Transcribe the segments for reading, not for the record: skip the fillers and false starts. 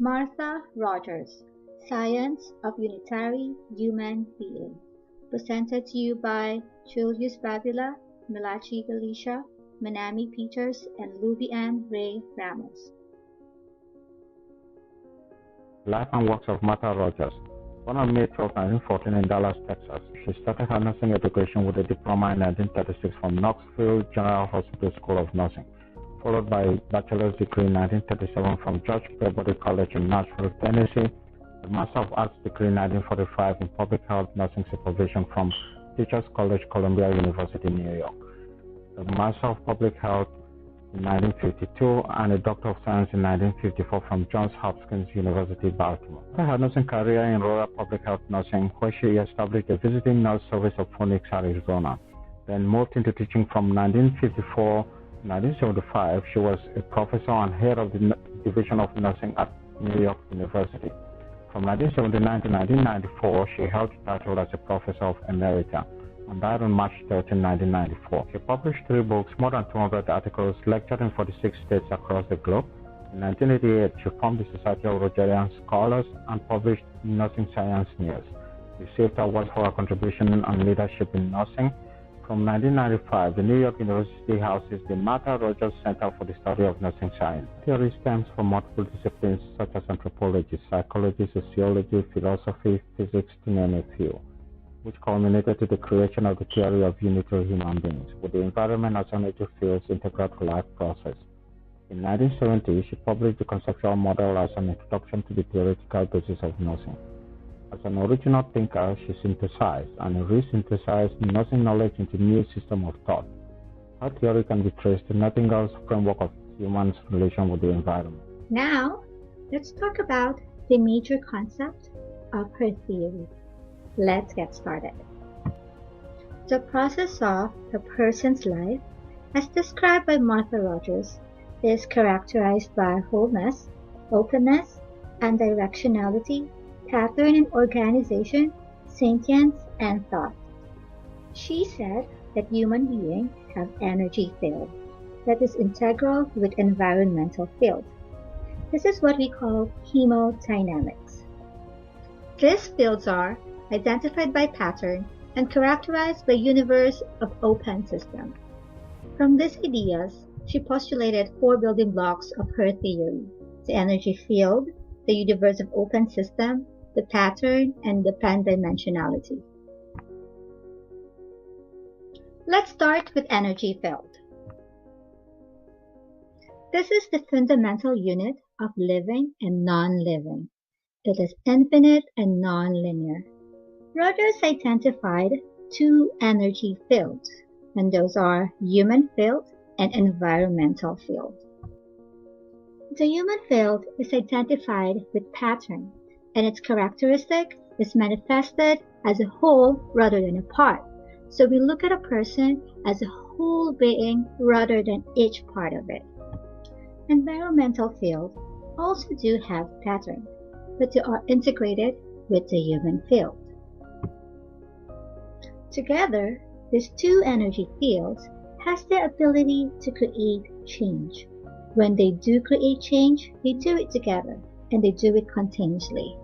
Martha Rogers, Science of Unitary Human Being. Presented to you by Julius Babila, Malachi Galicia, Manami Peters, and Luvian Ray Ramos. Life and works of Martha Rogers. Born on May 12, 1914 in Dallas, Texas, she started her nursing education with a diploma in 1936 from Knoxville General Hospital School of Nursing, followed by a bachelor's degree in 1937 from George Peabody College in Nashville, Tennessee, a Master of Arts degree in 1945 in Public Health Nursing Supervision from Teachers College, Columbia University, New York, a Master of Public Health in 1952, and a Doctor of Science in 1954 from Johns Hopkins University, Baltimore. After her nursing career in rural public health nursing, where she established a visiting nurse service of Phoenix, Arizona, then moved into teaching from 1954 to 1975. She was a professor and head of the Division of Nursing at New York University. From 1979 to 1994, she held the title as a Professor of Emerita, and died on March 13, 1994. She published 3 books, more than 200 articles, lectured in 46 states across the globe. In 1988, she formed the Society of Rogerian Scholars and published Nursing Science News. Received awards for her contribution and leadership in nursing. From 1995, the New York University houses the Martha Rogers Center for the Study of Nursing Science. Theory stems from multiple disciplines such as anthropology, psychology, sociology, philosophy, physics, to name a few, which culminated to the creation of the theory of unitary human beings, with the environment as energy fields integral to life process. In 1970, she published the conceptual model as an introduction to the theoretical basis of nursing. As an original thinker, she synthesized and re-synthesized nursing knowledge into a new system of thought. Her theory can be traced to Nightingale's framework of humans' relation with the environment. Now, let's talk about the major concept of her theory. Let's get started. The process of a person's life, as described by Martha Rogers, is characterized by wholeness, openness, and directionality, pattern and organization, sentience, and thought. She said that human beings have energy field that is integral with environmental field. This is what we call hemodynamics. These fields are identified by pattern and characterized by universe of open system. From these ideas, she postulated 4 building blocks of her theory: the energy field, the universe of open system, the pattern, and the pan-dimensionality. Let's start with energy field. This is the fundamental unit of living and non-living. It is infinite and non-linear. Rogers identified 2 energy fields, and those are human field and environmental field. The human field is identified with pattern, and its characteristic is manifested as a whole rather than a part. So we look at a person as a whole being rather than each part of it. Environmental field also do have pattern, but they are integrated with the human field. Together, these 2 energy fields has the ability to create change. When they do create change, they do it together, and they do it continuously.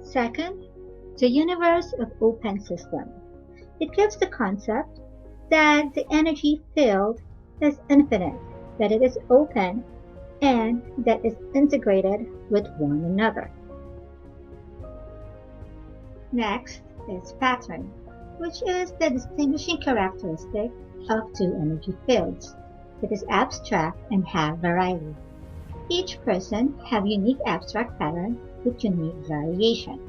Second, the universe of open system. It gives the concept that the energy field is infinite, that it is open, and that is integrated with one another. Next is pattern, which is the distinguishing characteristic of 2 energy fields. It is abstract and have variety. Each person have unique abstract pattern with unique variation.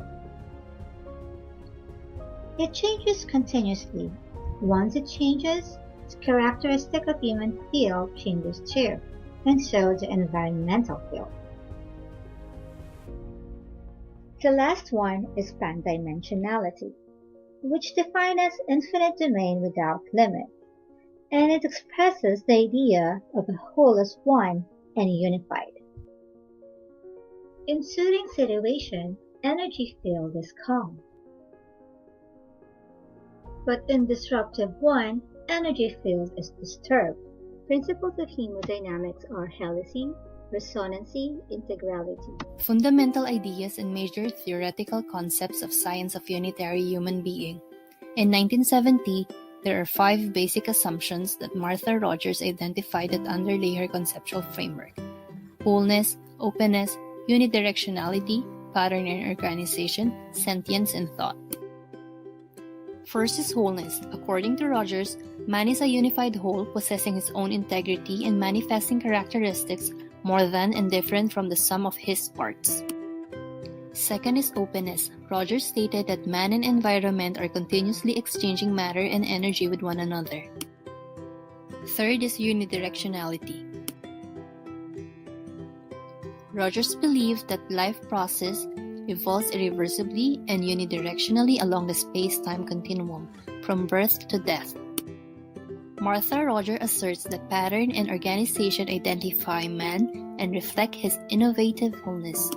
It changes continuously. Once it changes, the characteristic of human field changes too, and so the environmental field. The last one is pan-dimensionality, which defines as infinite domain without limit, and it expresses the idea of a whole as one and unified. In soothing situation, energy field is calm. But in disruptive one, energy field is disturbed. Principles of hemodynamics are helicity, Resonancy, integrality. Fundamental ideas and major theoretical concepts of science of unitary human being. In 1970, there are 5 basic assumptions that Martha Rogers identified that underlay her conceptual framework: wholeness, openness, unidirectionality, pattern and organization, sentience, and thought. First is wholeness. According to Rogers, man is a unified whole possessing his own integrity and manifesting characteristics more than and different from the sum of his parts. Second is openness. Rogers stated that man and environment are continuously exchanging matter and energy with one another. Third is unidirectionality. Rogers believed that life process evolves irreversibly and unidirectionally along the space-time continuum, from birth to death. Martha Rogers asserts that pattern and organization identify man and reflect his innovative wholeness.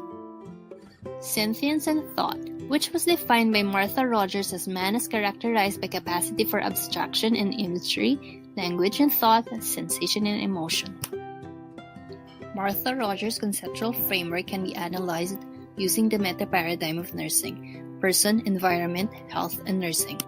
Sentience and thought, which was defined by Martha Rogers as man is characterized by capacity for abstraction and imagery, language and thought, sensation and emotion. Martha Rogers' conceptual framework can be analyzed using the meta-paradigm of nursing: person, environment, health, and nursing.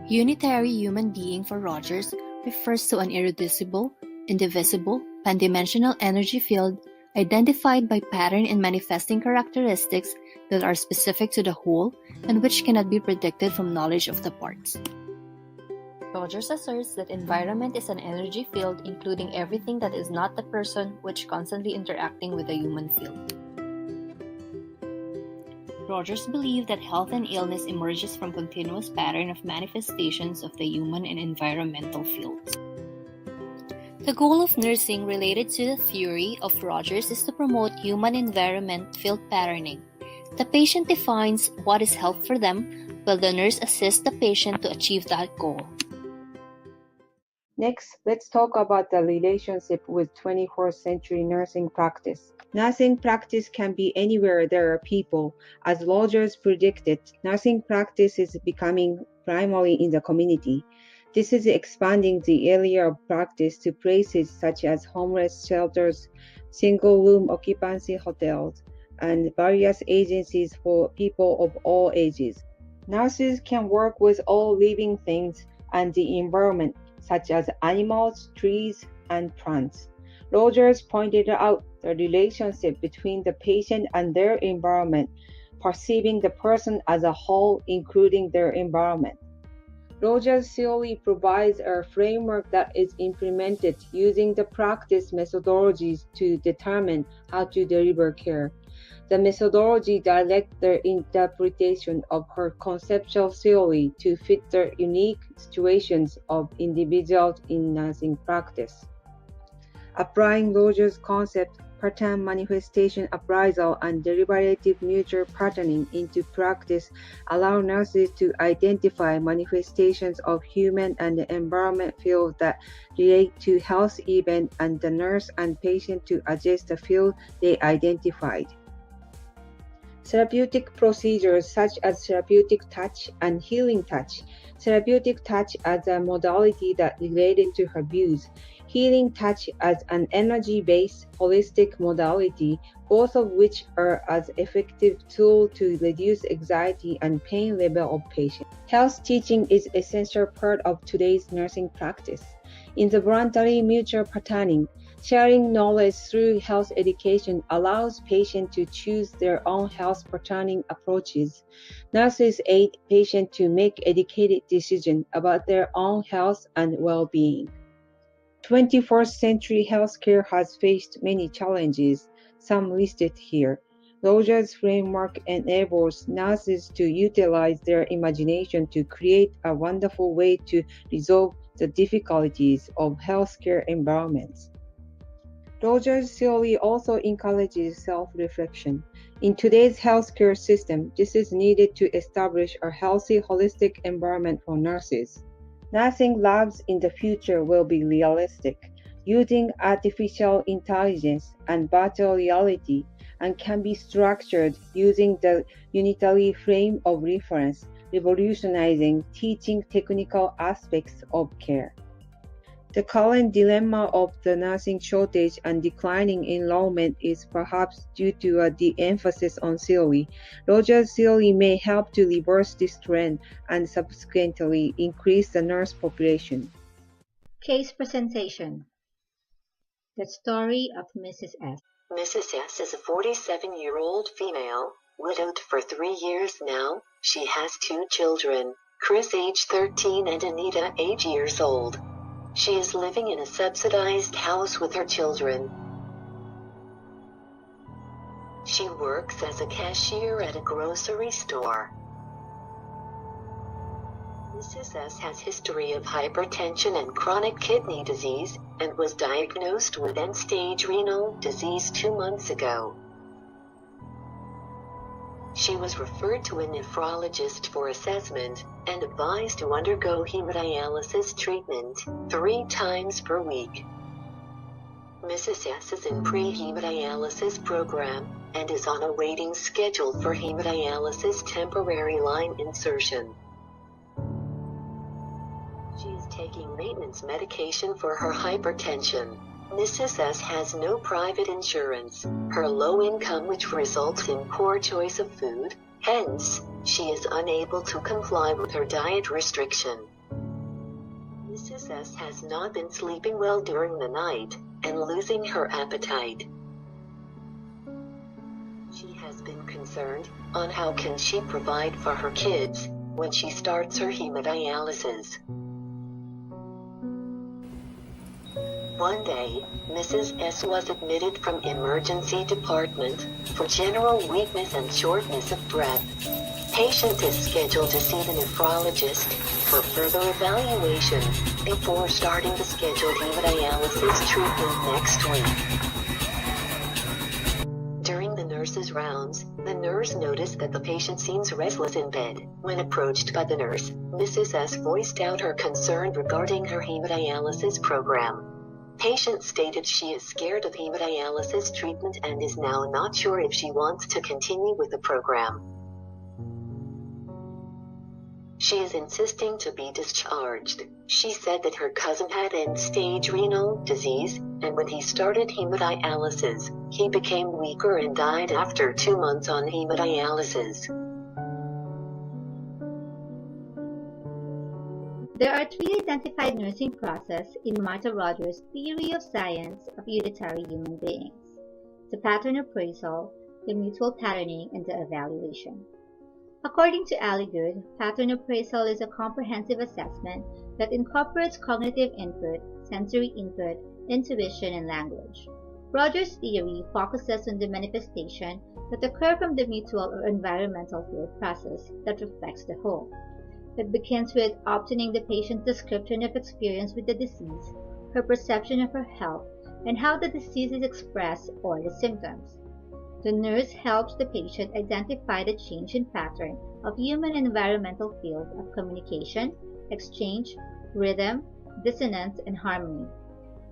Unitary human being for Rogers refers to an irreducible, indivisible, pandimensional energy field identified by pattern and manifesting characteristics that are specific to the whole and which cannot be predicted from knowledge of the parts. Rogers asserts that environment is an energy field including everything that is not the person, which constantly interacting with the human field. Rogers believed that health and illness emerges from continuous pattern of manifestations of the human and environmental fields. The goal of nursing related to the theory of Rogers is to promote human-environment field patterning. The patient defines what is health for them, while the nurse assists the patient to achieve that goal. Next, let's talk about the relationship with 21st century nursing practice. Nursing practice can be anywhere there are people. As Rogers predicted, nursing practice is becoming primarily in the community. This is expanding the area of practice to places such as homeless shelters, single-room occupancy hotels, and various agencies for people of all ages. Nurses can work with all living things and the environment, such as animals, trees, and plants. Rogers pointed out the relationship between the patient and their environment, perceiving the person as a whole, including their environment. Rogers' theory provides a framework that is implemented using the practice methodologies to determine how to deliver care. The methodology directs the interpretation of her conceptual theory to fit the unique situations of individuals in nursing practice. Applying Rogers' concept, pattern manifestation appraisal, and deliberative mutual patterning into practice allow nurses to identify manifestations of human and environment fields that relate to health events and the nurse and patient to adjust the field they identified. Therapeutic procedures such as therapeutic touch and healing touch. Therapeutic touch as a modality that related to her views. Healing touch as an energy-based holistic modality, both of which are as effective tool to reduce anxiety and pain level of patients. Health teaching is an essential part of today's nursing practice. In the voluntary mutual patterning, sharing knowledge through health education allows patients to choose their own health patterning approaches. Nurses aid patients to make educated decisions about their own health and well-being. 21st century healthcare has faced many challenges, some listed here. Rogers' framework enables nurses to utilize their imagination to create a wonderful way to resolve the difficulties of healthcare environments. Rogers' theory also encourages self-reflection. In today's healthcare system, this is needed to establish a healthy, holistic environment for nurses. Nursing labs in the future will be realistic, using artificial intelligence and virtual reality, and can be structured using the unitary frame of reference, revolutionizing teaching technical aspects of care. The current dilemma of the nursing shortage and declining enrollment is perhaps due to a de-emphasis on theory. Rogers' theory may help to reverse this trend and subsequently increase the nurse population. Case presentation. The story of Mrs. S. Mrs. S is a 47-year-old female, widowed for 3 years now. She has 2 children, Chris age 13 and Anita age years old. She is living in a subsidized house with her children. She works as a cashier at a grocery store. Mrs. S has history of hypertension and chronic kidney disease, and was diagnosed with end-stage renal disease 2 months ago. She was referred to a nephrologist for assessment, and advised to undergo hemodialysis treatment 3 times per week. Mrs. S is in pre-hemodialysis program, and is on a waiting schedule for hemodialysis temporary line insertion. She is taking maintenance medication for her hypertension. Mrs. S has no private insurance, her low income which results in poor choice of food, hence, she is unable to comply with her diet restriction. Mrs. S has not been sleeping well during the night, and losing her appetite. She has been concerned on how can she provide for her kids when she starts her hemodialysis. One day, Mrs. S was admitted from emergency department for general weakness and shortness of breath. Patient is scheduled to see the nephrologist for further evaluation before starting the scheduled hemodialysis treatment next week. During the nurse's rounds, the nurse noticed that the patient seems restless in bed. When approached by the nurse, Mrs. S voiced out her concern regarding her hemodialysis program. Patient stated she is scared of hemodialysis treatment and is now not sure if she wants to continue with the program. She is insisting to be discharged. She said that her cousin had end-stage renal disease, and when he started hemodialysis, he became weaker and died after 2 months on hemodialysis. There are 3 identified nursing processes in Martha Rogers' theory of science of unitary human beings: the pattern appraisal, the mutual patterning, and the evaluation. According to Alligood, pattern appraisal is a comprehensive assessment that incorporates cognitive input, sensory input, intuition, and language. Rogers' theory focuses on the manifestation that occur from the mutual or environmental field process that reflects the whole. It begins with obtaining the patient's description of experience with the disease, her perception of her health, and how the disease is expressed or the symptoms. The nurse helps the patient identify the change in pattern of human and environmental field of communication, exchange, rhythm, dissonance, and harmony.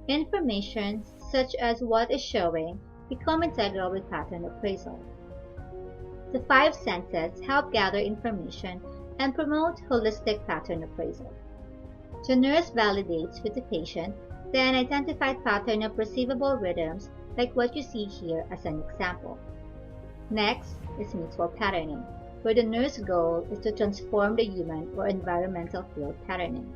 Information, such as what is showing, become integral with pattern appraisal. The 5 senses help gather information and promote holistic pattern appraisal. The nurse validates with the patient the unidentified pattern of perceivable rhythms like what you see here as an example. Next is mutual patterning, where the nurse's goal is to transform the human or environmental field patterning.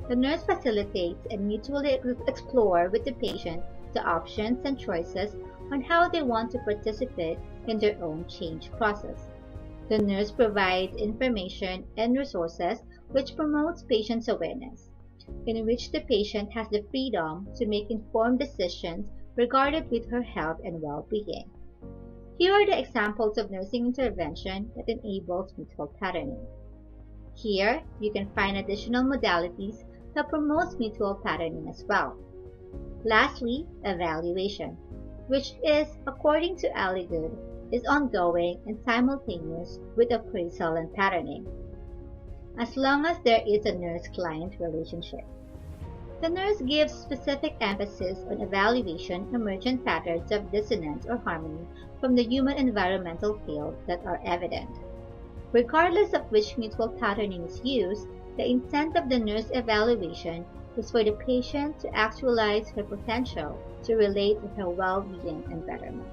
The nurse facilitates and mutually explore with the patient the options and choices on how they want to participate in their own change process. The nurse provides information and resources which promotes patient's awareness, in which the patient has the freedom to make informed decisions regarding with her health and well-being. Here are the examples of nursing intervention that enables mutual patterning. Here, you can find additional modalities that promotes mutual patterning as well. Lastly, evaluation, which is, according to Alligood, is ongoing and simultaneous with appraisal and patterning, as long as there is a nurse-client relationship. The nurse gives specific emphasis on evaluation emergent patterns of dissonance or harmony from the human environmental field that are evident. Regardless of which mutual patterning is used, the intent of the nurse evaluation is for the patient to actualize her potential to relate with her well-being and betterment.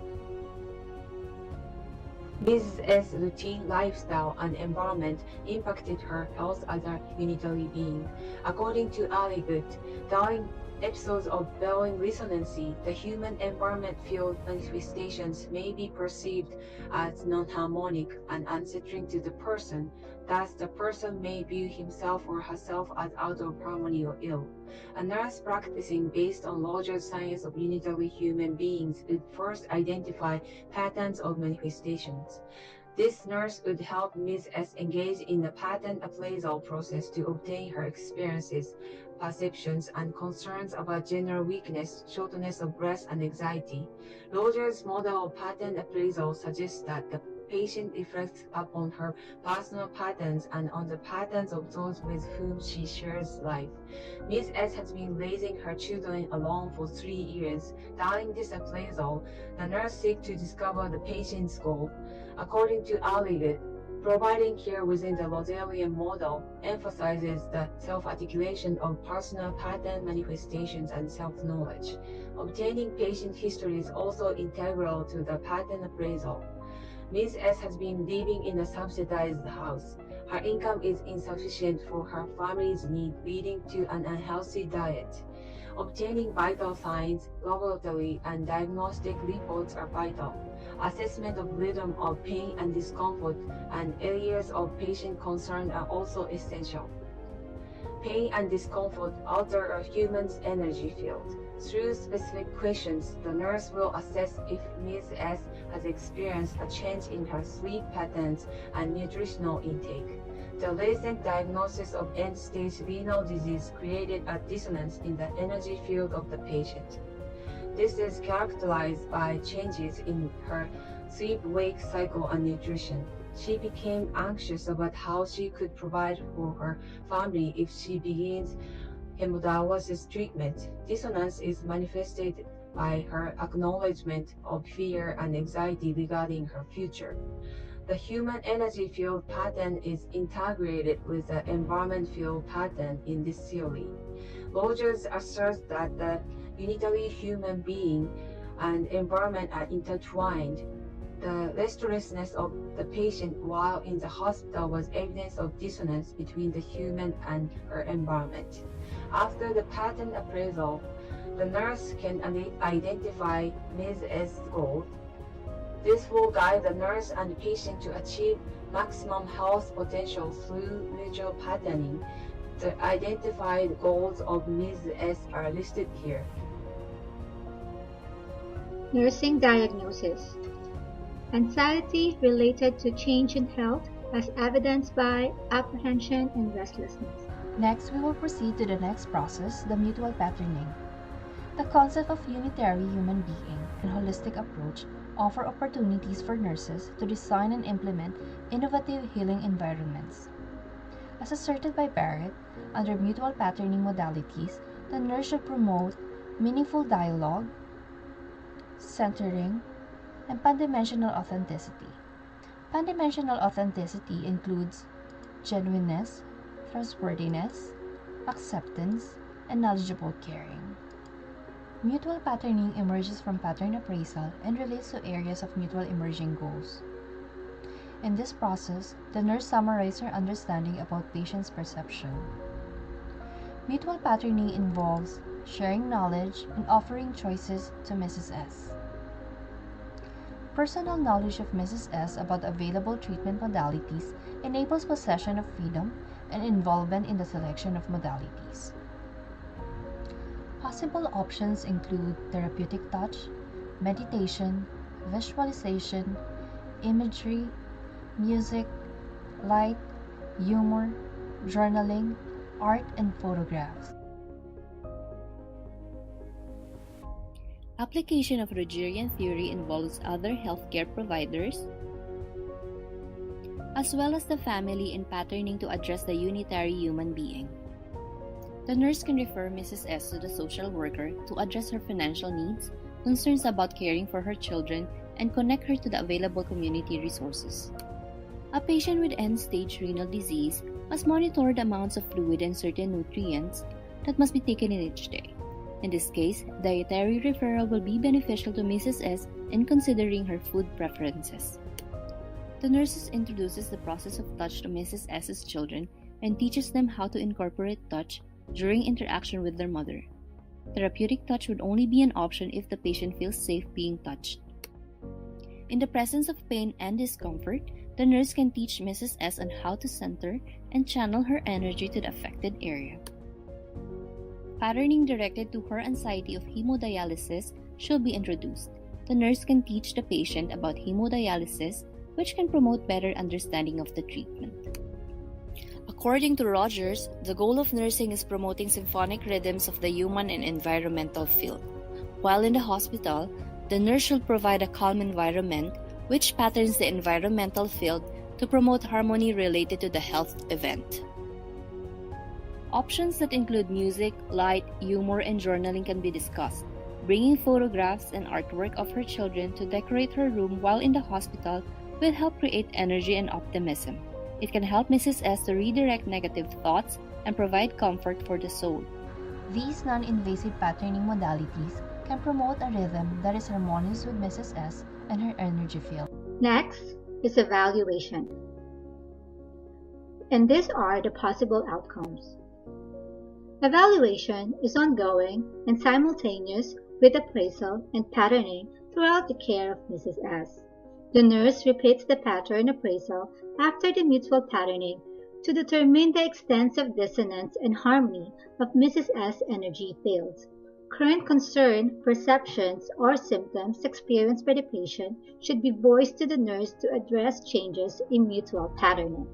Mrs. S. routine lifestyle and environment impacted her health as a unitary being. According to Alligood, during episodes of bellowing resonancy, the human environment field manifestations may be perceived as non-harmonic and unsettling to the person. Thus, the person may view himself or herself as out of harmony or ill. A nurse practicing based on Rogers' science of unitary human beings would first identify patterns of manifestations. This nurse would help Ms. S engage in the pattern appraisal process to obtain her experiences, perceptions, and concerns about general weakness, shortness of breath, and anxiety. Rogers' model of pattern appraisal suggests that the patient reflects upon her personal patterns and on the patterns of those with whom she shares life. Ms. S has been raising her children alone for 3 years. During this appraisal, the nurse seeks to discover the patient's goal. According to Alligood, providing care within the Rogerian model emphasizes the self-articulation of personal pattern manifestations and self-knowledge. Obtaining patient history is also integral to the pattern appraisal. Ms. S has been living in a subsidized house. Her income is insufficient for her family's need, leading to an unhealthy diet. Obtaining vital signs, laboratory, and diagnostic reports are vital. Assessment of rhythm of pain and discomfort and areas of patient concern are also essential. Pain and discomfort alter a human's energy field. Through specific questions, the nurse will assess if Ms. S has experienced a change in her sleep patterns and nutritional intake. The recent diagnosis of end-stage renal disease created a dissonance in the energy field of the patient. This is characterized by changes in her sleep-wake cycle and nutrition. She became anxious about how she could provide for her family if she begins hemodialysis treatment. Dissonance is manifested by her acknowledgement of fear and anxiety regarding her future. The human energy field pattern is integrated with the environment field pattern in this theory. Rogers asserts that the unitary human being and environment are intertwined. The restlessness of the patient while in the hospital was evidence of dissonance between the human and her environment. After the pattern appraisal, the nurse can identify Ms. S' goals. This will guide the nurse and patient to achieve maximum health potential through mutual patterning. The identified goals of Ms. S are listed here. Nursing diagnosis. Anxiety related to change in health as evidenced by apprehension and restlessness. Next, we will proceed to the next process, the mutual patterning. The concept of unitary human being and holistic approach offer opportunities for nurses to design and implement innovative healing environments. As asserted by Barrett, under mutual patterning modalities, the nurse should promote meaningful dialogue, centering, and pandimensional authenticity. Pandimensional authenticity includes genuineness, trustworthiness, acceptance, and knowledgeable caring. Mutual patterning emerges from pattern appraisal and relates to areas of mutual emerging goals. In this process, the nurse summarizes her understanding about patient's perception. Mutual patterning involves sharing knowledge and offering choices to Mrs. S. Personal knowledge of Mrs. S about available treatment modalities enables possession of freedom and involvement in the selection of modalities. Possible options include therapeutic touch, meditation, visualization, imagery, music, light, humor, journaling, art, and photographs. Application of Rogerian theory involves other healthcare providers, as well as the family in patterning to address the unitary human being. The nurse can refer Mrs. S to the social worker to address her financial needs, concerns about caring for her children, and connect her to the available community resources. A patient with end-stage renal disease must monitor the amounts of fluid and certain nutrients that must be taken in each day. In this case, dietary referral will be beneficial to Mrs. S in considering her food preferences. The nurse introduces the process of touch to Mrs. S's children and teaches them how to incorporate touch during interaction with their mother. Therapeutic touch would only be an option if the patient feels safe being touched. In the presence of pain and discomfort, the nurse can teach Mrs. S on how to center and channel her energy to the affected area. Patterning directed to her anxiety of hemodialysis should be introduced. The nurse can teach the patient about hemodialysis, which can promote better understanding of the treatment. According to Rogers, the goal of nursing is promoting symphonic rhythms of the human and environmental field. While in the hospital, the nurse should provide a calm environment which patterns the environmental field to promote harmony related to the health event. Options that include music, light, humor, and journaling can be discussed. Bringing photographs and artwork of her children to decorate her room while in the hospital will help create energy and optimism. It can help Mrs. S to redirect negative thoughts and provide comfort for the soul. These non-invasive patterning modalities can promote a rhythm that is harmonious with Mrs. S and her energy field. Next is evaluation. And these are the possible outcomes. Evaluation is ongoing and simultaneous with appraisal and patterning throughout the care of Mrs. S. The nurse repeats the pattern appraisal after the mutual patterning to determine the extent of dissonance and harmony of Mrs. S' energy fields. Current concern, perceptions, or symptoms experienced by the patient should be voiced to the nurse to address changes in mutual patterning.